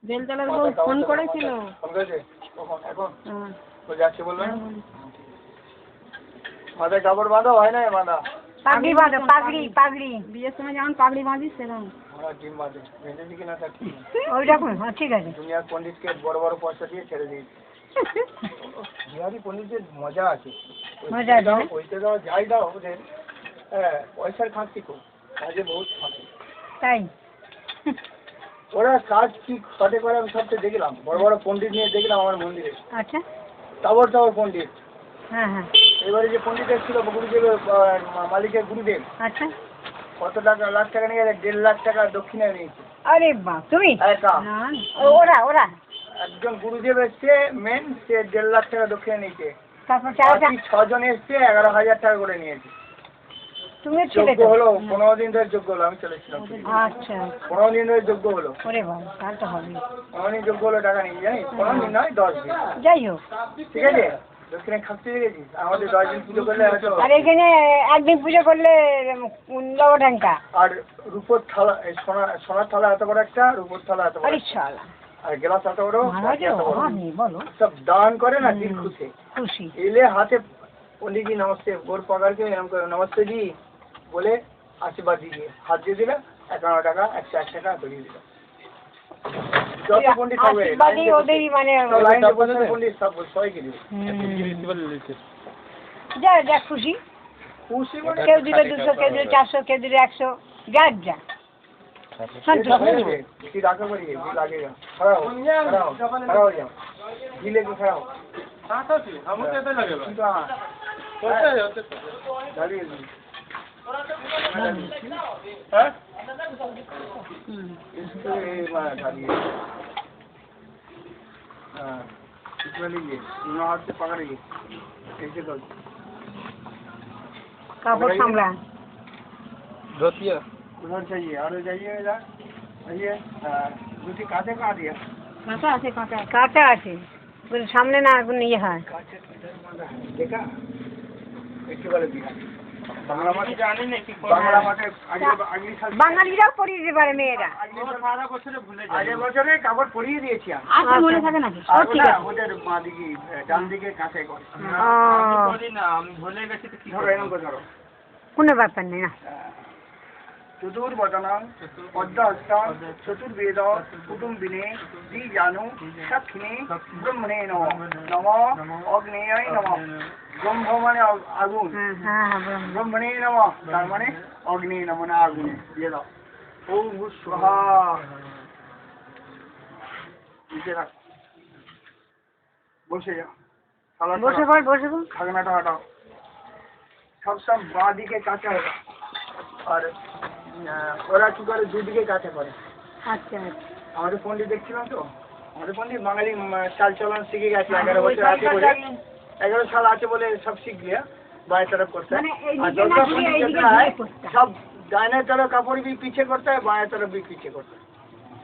বেলতলার বউ ফোন করেছিল। ফোন করেছে কখন? এখন তো যাচ্ছে বলবেন। মাথায় কাপড় বাঁধা হয় না বাঁধা? পাগড়ি বাঁধো, পাগড়ি পাগড়ি বিয়ের সময় যেমন পাগড়ি বাঁধিস সেরকম। আমরা ডিম বাঁধে ভেঙেছি কিনা তা ঠিক ওই রকম। হ্যাঁ ঠিক আছে। দুনিয়ার পণ্ডিতকে বড় বড় পয়সা দিয়ে ছেড়ে দিয়েছি। বিহারি পণ্ডিতের মজা আছে। মজা দাও ওইটা দাও যাই দাও ওদের হ্যাঁ পয়সার খাঁটি খুব কাজে বহুত থাকে। তাই ওরা কাজ কি কাটে করে আমি সবটা দেখলাম। বড় বড় পণ্ডিত নিয়ে দেখলাম আমার মন্দিরে। আচ্ছা তাবর তাবর পণ্ডিত। হ্যাঁ হ্যাঁ এবারে যে পণ্ডিত এসেছিল গুরুদেবের মালিকের গুরুদেব আচ্ছা কত টাকা লাখ টাকা নিয়ে 1.5 লাখ টাকা দক্ষিণে নিয়েছে। আরে বাপ তুমি একা না ওরা ওরা একজন গুরুদেব এসছে মেন সে 1.5 লাখ টাকা দক্ষিণে নিয়েছে। তারপর বাকি 6 জন এসছে 11,000 টাকা করে নিয়েছে। তুমি ছেলে যোগ্য হলো 15 দিন ধরে যোগ্য হলো আমি চলেছিলাম। আচ্ছা 15 দিন ধরে যোগ্য হলো। ওরে বাবা তাহলে তো হবে। 15 দিন যোগ্য হলো টাকা নিয়ে জানিস 15 দিন নয় 10 দিন। যাই হোক ঠিক আছে দক্ষিণে খাচ্ছি দেখেছিস আমাদের 10 দিন পুজো করলে হয়তো। আর এখানে একদিন পুজো করলে লবঢাঙ্কা আর রূপোর থালা সোনার থালা এত বড় একটা রূপোর থালা এত বড় আরে শালা আর গ্লাস এত বড় বলো সব দান করে না দিল খুশি খুশি এলে হাতে पंडित जी नमस्ते गोर पकड़ के हम नमस्ते जी बोले आशीर्वाद दीजिए हाथ দিয়ে দিলে 51 টাকা 101 টাকা ধরিয়ে দিল যত পণ্ডিত হবে আশীর্বাদই ওদেরই মানে লাইন পণ্ডিত সব সবাইকে দিবে যা যা খুশি খুশি মানে কেউ দিলে 200 কেউ দিলে 400 কেউ দিলে 100 যা যা কি রাখা করিए जी लगेगा खड़ा हो खड़ा हो जाओ जी लेके खड़ा हो साथ से हम कैसे लगेगा तो हां होते होते गाड़ी है इसको मार डालिए हां इसमें लीजिए दोनों हाथ से पकड़िए ऐसे कर कापड़ संभला धोतिया उधर चाहिए और जाइए इधर आइए दूसरी काटे का दिया কাঁচা আছে কাঁচা আছে সামনে না আগুন ইয়ে হয় देखा একটু বলে দিই বাংলা মাঠে জানি না কি বাংলা মাঠে আগলি সাল বাঙালিরাও পরিয়ে দিতে পারে মেয়েরা সারা বছরে ভুলে যায় আগের বছরে কাপড় পরিয়ে দিয়েছি আমি আচ্ছা মনে থাকে নাকি আর ওটা ওদের মা দিকে ডান দিকে কাছে করে আমি বলি না আমি ভুলে গেছি তো কি ধরো এরকম করে ধরো কোনো ব্যাপার নেই না चतुर्वदनं पद्महस्तं चतुर्वेदं कुटुम्बिने द्विजानु सखिने ब्रह्मणे नमः अग्नेय नमः ब्रह्म माने आगुन ब्रह्मणे नमः तार माने अग्नि नमः आगुन ये दाও ओम स्वाहा नीचे रख বসে যাও বসে পড় খাগনাটা হটাও সব বাঁ দিকে কাঁচা হবে আর ওরা কি করে দুদিকে কাছে করে আচ্ছা আমাদের পণ্ডিত দেখছিলাম তো আমাদের পণ্ডিত বাঙালি চাল চলন শিখে গেছে 11 বছর আছে বলে 11 সাল আছে বলে সব শিখ গিয়া बाएं तरफ करता है और दूसरा पंडित कहता है सब दाहिने तरफ कपड़ भी पीछे करता है बाएं तरफ भी पीछे करता है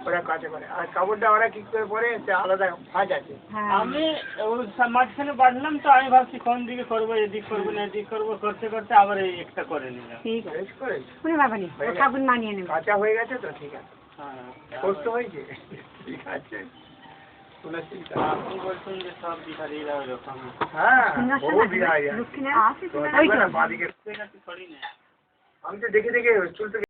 ওরা কাছে করে আর কাপড়টা ওরা কি করে পরে সে আলাদা ভাঁজ আছে আমি মাঝখানে বাঁধলাম তো আমি ভাবছি কোন দিকে করবো এদিক করবো না এদিক করবো করতে করতে আবার এই একটা করে নিলাম ঠিক আছে কোনো ব্যাপার নেই কাপড় মানিয়ে নেবে কাঁচা হয়ে গেছে তো ঠিক আছে হ্যাঁ কষ্ট হয়েছে ঠিক আছে আপনি বলছেন যে সব বিহারিরা ওরকম হ্যাঁ বহু বিহারি দক্ষিণে আছে আমি তো দেখে দেখে চুল